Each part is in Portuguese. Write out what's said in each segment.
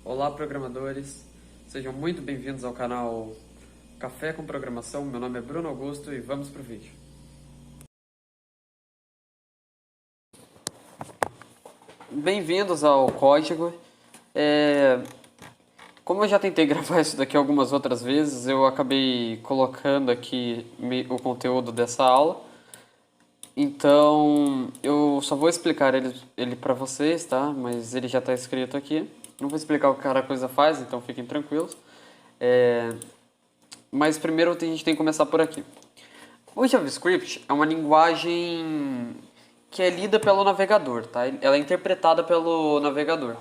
Olá, programadores! Sejam muito bem-vindos ao canal Café com Programação. Meu nome é Bruno Augusto e vamos para o vídeo. Bem-vindos ao código. Como eu já tentei gravar isso daqui algumas outras vezes, eu acabei colocando aqui o conteúdo dessa aula. Então, eu só vou explicar ele para vocês, tá? Mas ele já está escrito aqui. Não vou explicar o que cada coisa faz, então fiquem tranquilos. Mas primeiro a gente tem que começar por aqui. O JavaScript é uma linguagem que é lida pelo navegador, tá? Ela é interpretada pelo navegador.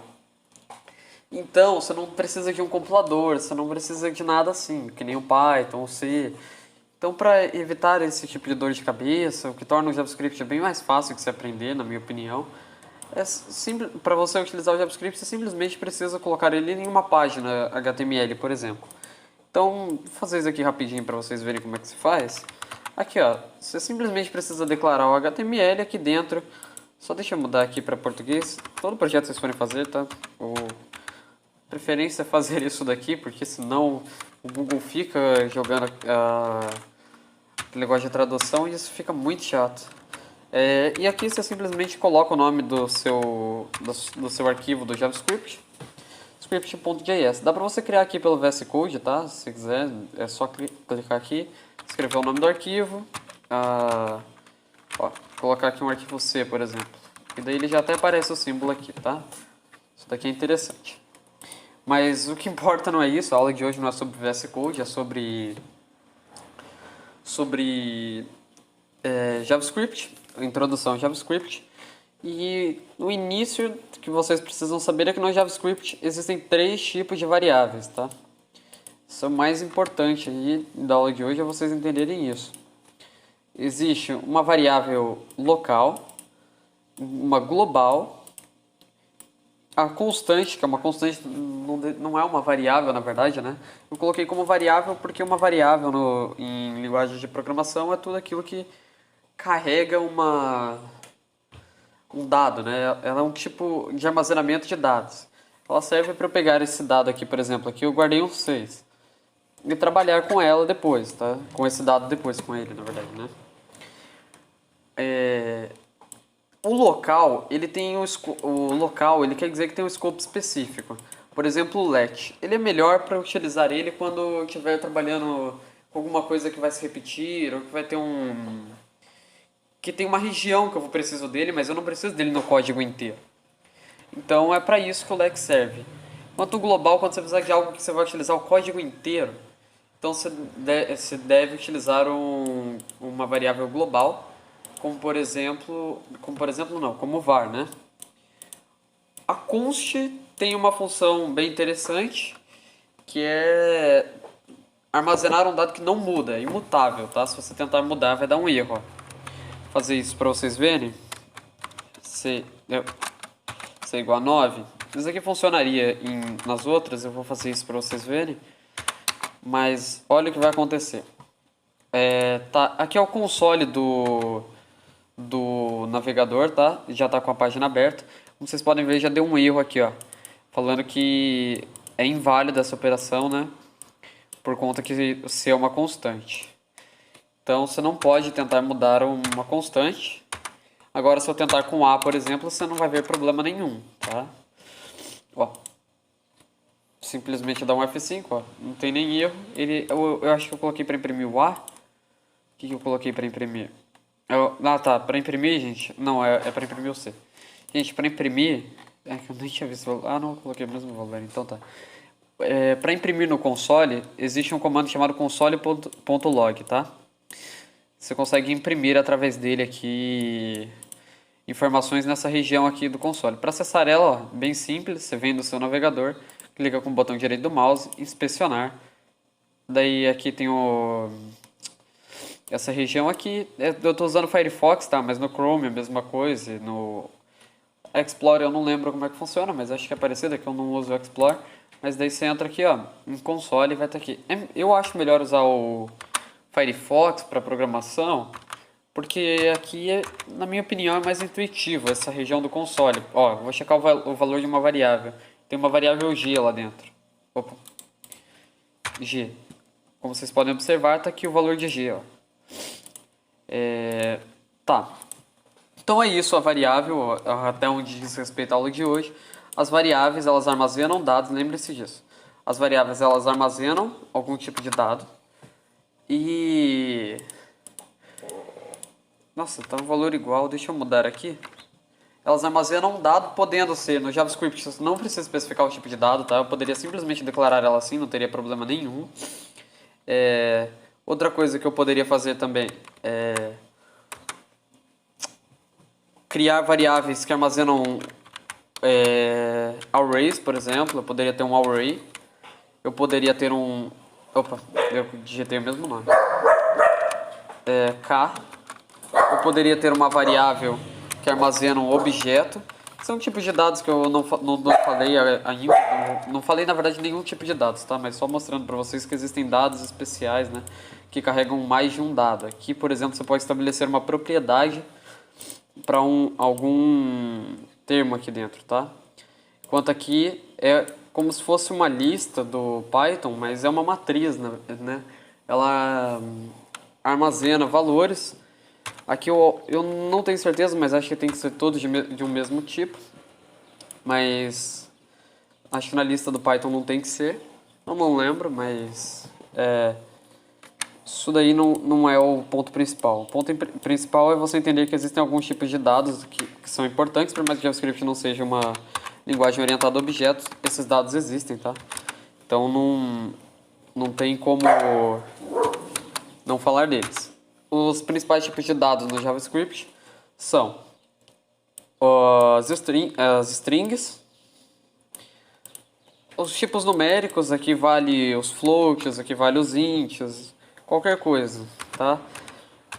Então, você não precisa de um compilador, você não precisa de nada assim, que nem o Python, o C. Então, para evitar esse tipo de dor de cabeça, o que torna o JavaScript bem mais fácil de se aprender, na minha opinião, para você utilizar o JavaScript, você simplesmente precisa colocar ele em uma página HTML, por exemplo. Então, vou fazer isso aqui rapidinho para vocês verem como é que se faz. Aqui, ó, você simplesmente precisa declarar o HTML aqui dentro. Só deixa eu mudar aqui para português. Todo projeto que vocês forem fazer, tá? Preferência é fazer isso daqui, porque senão o Google fica jogando aquele negócio de tradução e isso fica muito chato. E aqui você simplesmente coloca o nome do seu arquivo do JavaScript, script.js. Dá pra você criar aqui pelo VS Code, tá? Se quiser, é só clicar aqui, escrever o nome do arquivo, colocar aqui um arquivo C, por exemplo. E daí ele já até aparece o símbolo aqui, tá? Isso daqui é interessante. Mas o que importa não é isso, a aula de hoje não é sobre VS Code, é sobre JavaScript, introdução ao JavaScript. E no início que vocês precisam saber é que no JavaScript existem 3 tipos de variáveis, tá? Isso é o mais importante aí da aula de hoje é vocês entenderem isso. Existe uma variável local, uma global, a constante, que é uma constante, não é uma variável na verdade, né? Eu coloquei como variável porque uma variável em linguagem de programação é tudo aquilo que carrega um dado, né? Ela é um tipo de armazenamento de dados. Ela serve para eu pegar esse dado aqui, por exemplo, aqui eu guardei um 6 e trabalhar com ela depois, tá? Com esse dado depois, com ele, na verdade, né? O local, ele tem o local, ele quer dizer que tem um escopo específico. Por exemplo, o let. Ele é melhor para utilizar ele quando eu estiver trabalhando com alguma coisa que vai se repetir ou que vai ter que tem uma região que eu preciso dele, mas eu não preciso dele no código inteiro. Então é para isso que o let serve. Enquanto o global, quando você precisar de algo que você vai utilizar o código inteiro, então você deve utilizar uma variável global, como var, né? A const tem uma função bem interessante, que é armazenar um dado que não muda, é imutável, tá? Se você tentar mudar, vai dar um erro, ó. Vou fazer isso para vocês verem. C é igual a 9. Isso aqui funcionaria nas outras, eu vou fazer isso para vocês verem. Mas olha o que vai acontecer. Aqui é o console do navegador, tá? Já tá com a página aberta. Como vocês podem ver, já deu um erro aqui, ó. Falando que é inválida essa operação, né? Por conta que C é uma constante. Então, você não pode tentar mudar uma constante. Agora, se eu tentar com A, por exemplo, você não vai ver problema nenhum, tá? Ó. Simplesmente dá um F5, ó. Não tem nem erro. Eu acho que eu coloquei para imprimir o A. O que eu coloquei para imprimir? Tá. Para imprimir, gente... Não, é para imprimir o C. Gente, para imprimir... É que eu nem tinha visto o valor. Não, eu coloquei o mesmo valor. Então tá. Para imprimir no console, existe um comando chamado console.log, tá? Você consegue imprimir através dele aqui informações nessa região aqui do console. Para acessar ela, ó, bem simples, você vem do seu navegador, clica com o botão direito do mouse, inspecionar. Daí aqui tem essa região aqui, eu estou usando o Firefox, tá? Mas no Chrome é a mesma coisa, no Explorer eu não lembro como é que funciona, mas acho que é parecido, que eu não uso o Explorer. Mas daí você entra aqui, ó, em console e vai estar aqui. Eu acho melhor usar o Firefox para programação, porque aqui, na minha opinião, é mais intuitivo essa região do console. Ó, vou checar o valor de uma variável. tem uma variável g lá dentro. Opa. G. Como vocês podem observar, tá aqui o valor de g, ó. Tá. Então é isso a variável, ó, até onde diz respeito à aula de hoje. As variáveis, elas armazenam dados, lembre-se disso. As variáveis, elas armazenam algum tipo de dado. E... Nossa, tá um valor igual, deixa eu mudar aqui. Elas armazenam um dado, podendo ser no JavaScript, você não precisa especificar o tipo de dado, tá? Eu poderia simplesmente declarar ela assim, não teria problema nenhum. Outra coisa que eu poderia fazer também é criar variáveis que armazenam arrays, por exemplo. Eu poderia ter um array. Eu poderia ter um... Opa, eu digitei o mesmo nome. K. Eu poderia ter uma variável que armazena um objeto. São tipos de dados que eu não falei ainda. Não falei, na verdade, nenhum tipo de dados, tá? Mas só mostrando para vocês que existem dados especiais, né? Que carregam mais de um dado. Aqui, por exemplo, você pode estabelecer uma propriedade para algum termo aqui dentro, tá? Enquanto aqui é como se fosse uma lista do Python, mas é uma matriz, né? Ela armazena valores. Aqui eu não tenho certeza, mas acho que tem que ser todos de um mesmo tipo. Mas acho que na lista do Python não tem que ser. Eu não lembro, mas isso daí não é o ponto principal. O ponto principal é você entender que existem alguns tipos de dados que são importantes, por mais que JavaScript não seja uma linguagem orientada a objetos, esses dados existem, tá? Então não tem como não falar deles. Os principais tipos de dados no JavaScript são as strings, os tipos numéricos, aqui vale os floats, aqui vale os ints, qualquer coisa, tá?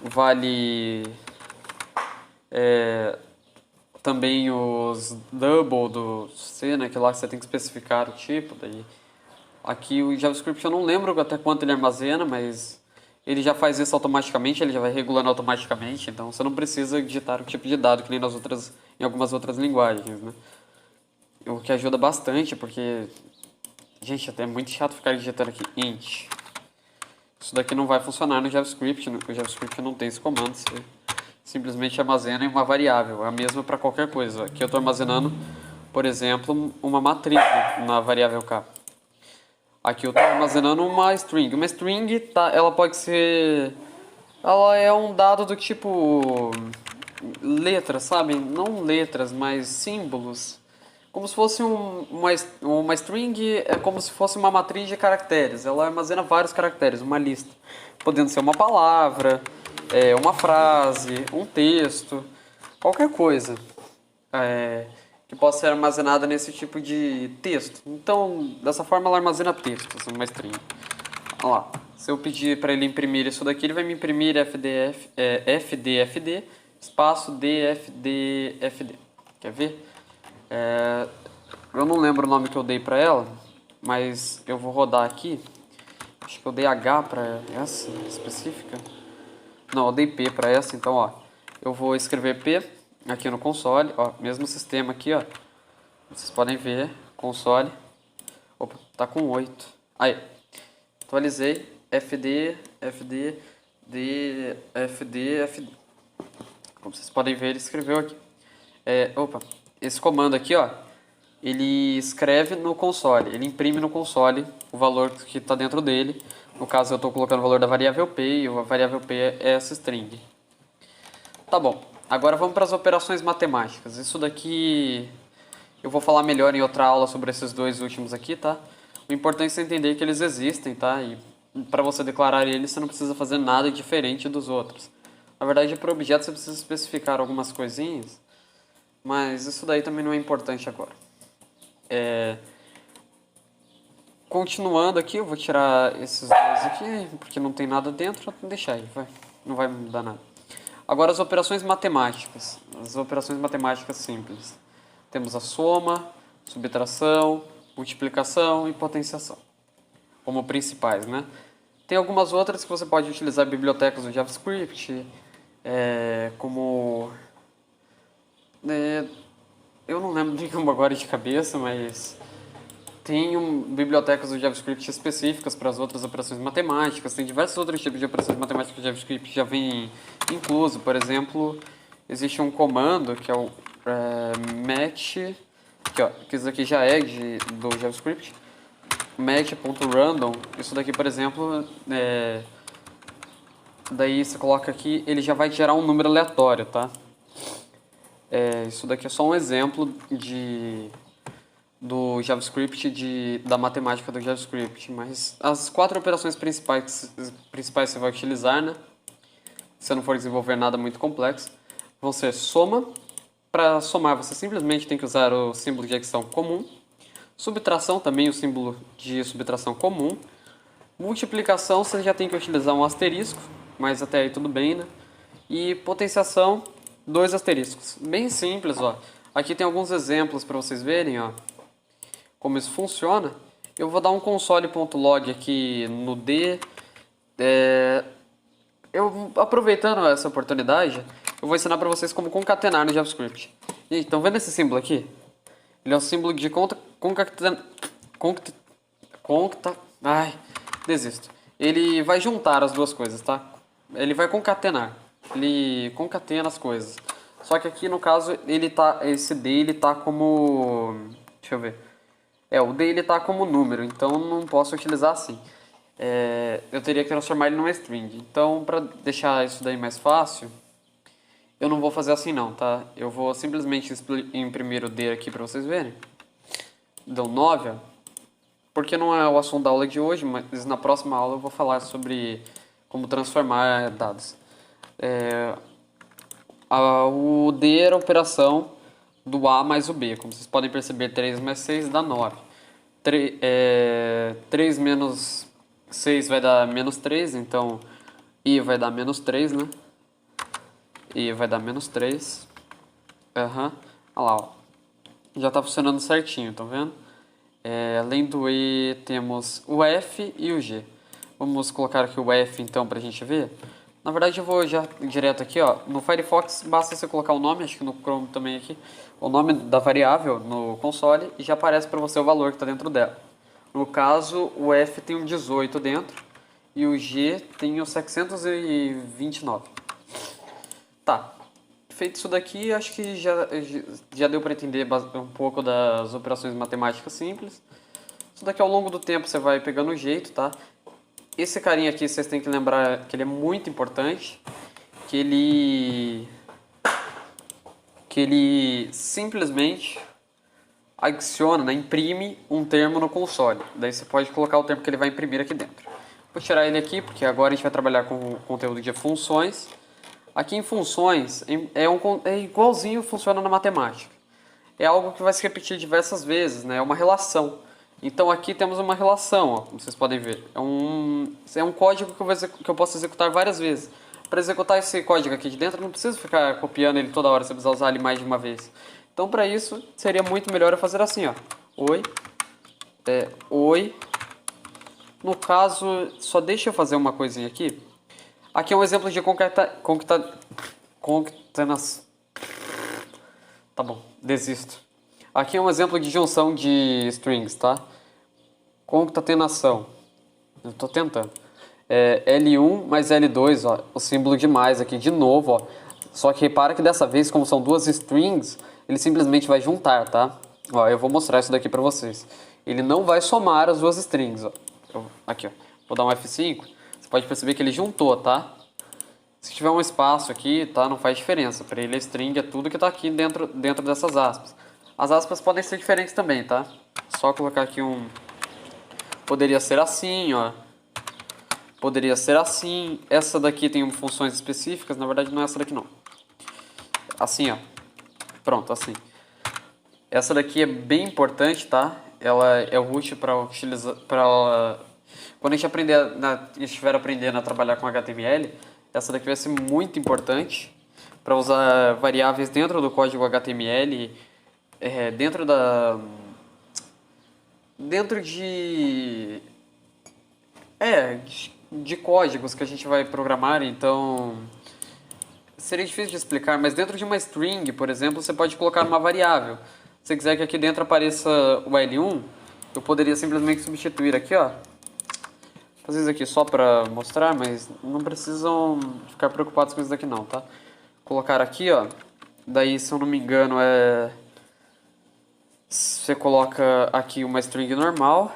Vale também os double do C, né? Que lá você tem que especificar o tipo. Daí. Aqui o JavaScript eu não lembro até quanto ele armazena, mas ele já faz isso automaticamente, ele já vai regulando automaticamente, então você não precisa digitar o tipo de dado que nem em algumas outras linguagens, né? O que ajuda bastante, porque, gente, até é muito chato ficar digitando aqui int. Isso daqui não vai funcionar no JavaScript, o JavaScript não tem esse comando, você simplesmente armazena em uma variável, é a mesma para qualquer coisa. Aqui eu estou armazenando, por exemplo, uma matriz na variável k. Aqui eu estou armazenando uma string. Uma string, tá, ela pode ser... Ela é um dado do tipo... letras, sabe? Não letras, mas símbolos. Como se fosse uma string, é como se fosse uma matriz de caracteres. Ela armazena vários caracteres, uma lista. Podendo ser uma palavra, uma frase, um texto, qualquer coisa. Que possa ser armazenada nesse tipo de texto. Então, dessa forma ela armazena textos, uma string. Olha lá. Se eu pedir para ele imprimir isso daqui, ele vai me imprimir fdfd espaço dfdfd. Quer ver? Eu não lembro o nome que eu dei para ela, mas eu vou rodar aqui. Acho que eu dei H para essa específica. Não, eu dei P para essa, então ó. Eu vou escrever P aqui no console, ó, mesmo sistema aqui, ó. Vocês podem ver, console. Opa, tá com 8. Aí, atualizei, fd, fd. Como vocês podem ver, ele escreveu aqui. Esse comando aqui, ó, ele escreve no console, ele imprime no console o valor que está dentro dele. No caso, eu estou colocando o valor da variável P e a variável P é essa string. Tá bom, agora vamos para as operações matemáticas. Isso daqui eu vou falar melhor em outra aula sobre esses dois últimos aqui, tá? O importante é você entender que eles existem, tá? E para você declarar eles, você não precisa fazer nada diferente dos outros. Na verdade, para objetos você precisa especificar algumas coisinhas, mas isso daí também não é importante agora. Continuando aqui, eu vou tirar esses dois aqui, porque não tem nada dentro, vou deixar aí, não vai mudar nada. Agora as operações matemáticas, as operações matemáticas simples. Temos a soma, subtração, multiplicação e potenciação, como principais, né? Tem algumas outras que você pode utilizar bibliotecas do JavaScript, como... eu não lembro nenhuma agora de cabeça, mas tem bibliotecas do JavaScript específicas para as outras operações matemáticas, tem diversos outros tipos de operações matemáticas que o JavaScript já vem incluso. Por exemplo, existe um comando que é o match, que isso aqui já é do JavaScript, match.random. Isso daqui, por exemplo, daí você coloca aqui, ele já vai gerar um número aleatório, tá? Isso daqui é só um exemplo do JavaScript, da matemática do JavaScript, mas as 4 operações principais você vai utilizar, né? Se você não for desenvolver nada muito complexo, vão ser soma. Para somar, você simplesmente tem que usar o símbolo de adição comum. Subtração também, o símbolo de subtração comum. Multiplicação, você já tem que utilizar um asterisco, mas até aí tudo bem, né? E potenciação, 2 asteriscos. Bem simples, ó. Aqui tem alguns exemplos para vocês verem, ó, como isso funciona. Eu vou dar um console.log aqui no D. Eu, aproveitando essa oportunidade, eu vou ensinar para vocês como concatenar no JavaScript. Gente, estão vendo esse símbolo aqui? Ele é um símbolo de ai, desisto. Ele vai juntar as duas coisas, tá? Ele vai concatenar. Ele concatena as coisas. Só que aqui no caso esse D ele tá como, deixa eu ver. O D ele tá como número, então não posso utilizar assim. Eu teria que transformar ele numa string. Então, para deixar isso daí mais fácil, eu não vou fazer assim não, tá? Eu vou simplesmente imprimir o D aqui para vocês verem. Deu 9, ó. Porque não é o assunto da aula de hoje, mas na próxima aula eu vou falar sobre como transformar dados. O D era a operação do A mais o B. Como vocês podem perceber, 3 mais 6 dá 9. 3 menos 6 vai dar menos 3, então I vai dar menos 3, né? I vai dar menos 3. Olha lá, ó. Já tá funcionando certinho, tá vendo? Além do E, temos o F e o G. Vamos colocar aqui o F, então, pra gente ver. Na verdade, eu vou já direto aqui, ó. No Firefox, basta você colocar o nome, acho que no Chrome também aqui, o nome da variável no console e já aparece para você o valor que está dentro dela. No caso, o F tem um 18 dentro e o G tem o 729. Tá. Feito isso daqui, acho que já deu para entender um pouco das operações matemáticas simples. Isso daqui ao longo do tempo você vai pegando o jeito, tá? Esse carinha aqui vocês têm que lembrar que ele é muito importante, que ele simplesmente adiciona, né, imprime um termo no console. Daí você pode colocar o termo que ele vai imprimir aqui dentro. Vou tirar ele aqui porque agora a gente vai trabalhar com o conteúdo de funções. Aqui em funções é igualzinho funciona na matemática. É algo que vai se repetir diversas vezes, né? É uma relação. Então aqui temos uma relação, ó, como vocês podem ver. É um código que eu posso executar várias vezes. Para executar esse código aqui de dentro, eu não preciso ficar copiando ele toda hora, você precisa usar ele mais de uma vez. Então para isso, seria muito melhor eu fazer assim, ó. Oi. Oi. No caso, só deixa eu fazer uma coisinha aqui. Aqui é um exemplo de concatenação. Tá bom, desisto. Aqui é um exemplo de junção de strings, tá? Concatenação. Eu tô tentando. L1 mais L2, ó. O símbolo de mais aqui de novo, ó. Só que repara que dessa vez, como são duas strings, ele simplesmente vai juntar, tá? Ó, eu vou mostrar isso daqui pra vocês. Ele não vai somar as duas strings, ó. Aqui, ó. Vou dar um F5. Você pode perceber que ele juntou, tá? Se tiver um espaço aqui, tá? Não faz diferença. Para ele, a string é tudo que tá aqui dentro dessas aspas. As aspas podem ser diferentes também, tá? Só colocar aqui um... Poderia ser assim, ó. Poderia ser assim. Essa daqui tem funções específicas. Na verdade, não é essa daqui, não. Assim, ó. Pronto, assim. Essa daqui é bem importante, tá? Ela é útil para utilizar... Quando a gente estiver aprendendo a trabalhar com HTML, essa daqui vai ser muito importante para usar variáveis dentro do código HTML, dentro de códigos que a gente vai programar. Então seria difícil de explicar, mas dentro de uma string, por exemplo, você pode colocar uma variável. Se você quiser que aqui dentro apareça o L1, eu poderia simplesmente substituir aqui, ó. Fazer isso aqui só pra mostrar, mas não precisam ficar preocupados com isso daqui não, tá? Colocar aqui, ó. Daí, se eu não me engano, você coloca aqui uma string normal.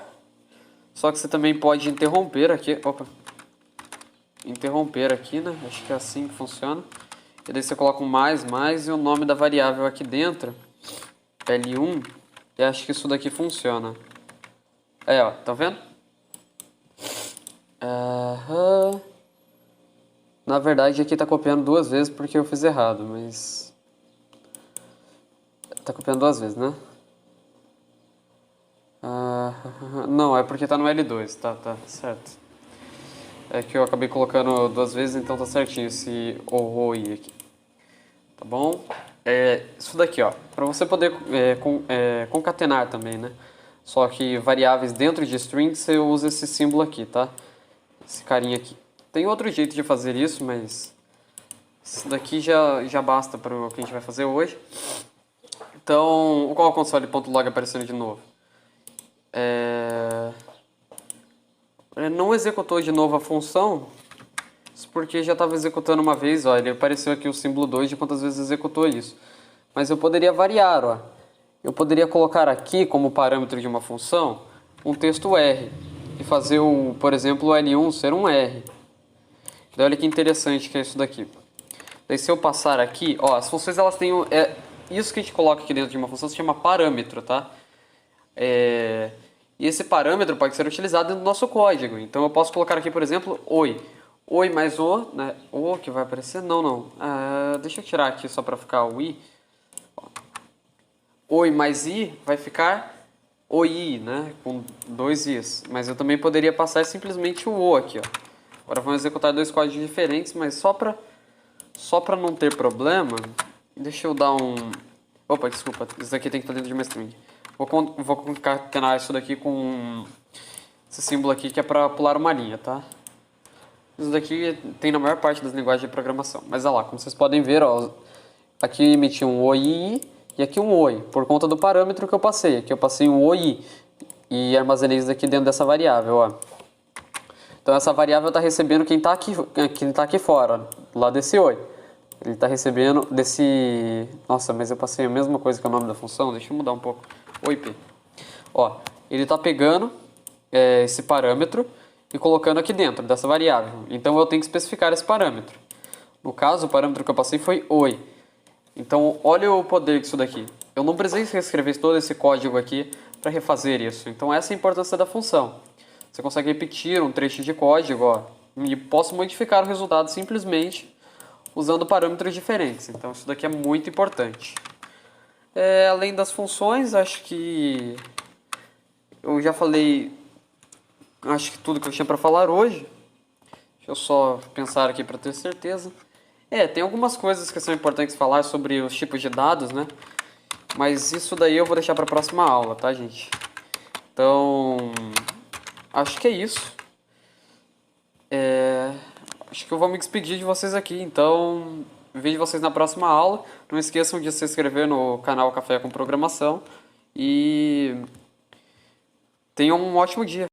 Só que você também pode interromper aqui. Opa. Interromper aqui, né? Acho que é assim que funciona. E daí você coloca um mais e o nome da variável aqui dentro. L1. E acho que isso daqui funciona. Aí, ó. Tá vendo? Na verdade, aqui tá copiando duas vezes porque eu fiz errado, mas... Tá copiando duas vezes, né? Não, é porque tá no L2, tá certo. É que eu acabei colocando duas vezes, então tá certinho esse OI aqui. Tá bom? Isso daqui, ó, pra você poder concatenar também, né? Só que variáveis dentro de strings você usa esse símbolo aqui, tá? Esse carinha aqui. Tem outro jeito de fazer isso, mas isso daqui já basta para o que a gente vai fazer hoje. Então, qual é o console.log aparecendo de novo? Não executou de novo a função, isso porque já estava executando uma vez, ó, ele apareceu aqui o símbolo 2 de quantas vezes executou isso. Mas eu poderia variar, ó. Eu poderia colocar aqui como parâmetro de uma função um texto R e fazer, por exemplo, o L1 ser um R. Daí olha que interessante que é isso daqui. Daí se eu passar aqui, ó, as funções elas têm... isso que a gente coloca aqui dentro de uma função se chama parâmetro, tá? E esse parâmetro pode ser utilizado dentro do nosso código. Então eu posso colocar aqui, por exemplo, oi. Oi mais o, né? O que vai aparecer? Não. Deixa eu tirar aqui só para ficar o i. Oi mais i vai ficar oi, né? Com dois i's. Mas eu também poderia passar simplesmente o o aqui, ó. Agora vamos executar dois códigos diferentes, mas só para não ter problema, deixa eu dar um... Opa, desculpa, isso daqui tem que estar dentro de uma string. Vou concatenar isso daqui com esse símbolo aqui que é para pular uma linha, tá? Isso daqui tem na maior parte das linguagens de programação. Mas olha lá, como vocês podem ver, ó, aqui emiti um oi e aqui um oi, por conta do parâmetro que eu passei. Aqui eu passei um oi e armazenei isso daqui dentro dessa variável, ó. Então essa variável está recebendo quem está aqui fora, lá desse oi. Ele está recebendo desse... Nossa, mas eu passei a mesma coisa que o nome da função. Deixa eu mudar um pouco. OIP. Ó, ele está pegando esse parâmetro e colocando aqui dentro dessa variável. Então eu tenho que especificar esse parâmetro. No caso, o parâmetro que eu passei foi oi. Então olha o poder disso daqui. Eu não precisei reescrever todo esse código aqui para refazer isso. Então essa é a importância da função. Você consegue repetir um trecho de código, ó, e posso modificar o resultado simplesmente usando parâmetros diferentes. Então isso daqui é muito importante. Além das funções, acho que eu já falei, acho que tudo que eu tinha para falar hoje. Deixa eu só pensar aqui para ter certeza. Tem algumas coisas que são importantes falar sobre os tipos de dados, né? Mas isso daí eu vou deixar para a próxima aula, tá, gente? Então, acho que é isso. Acho que eu vou me despedir de vocês aqui. Então, vejo vocês na próxima aula. Não esqueçam de se inscrever no canal Café com Programação. E tenham um ótimo dia.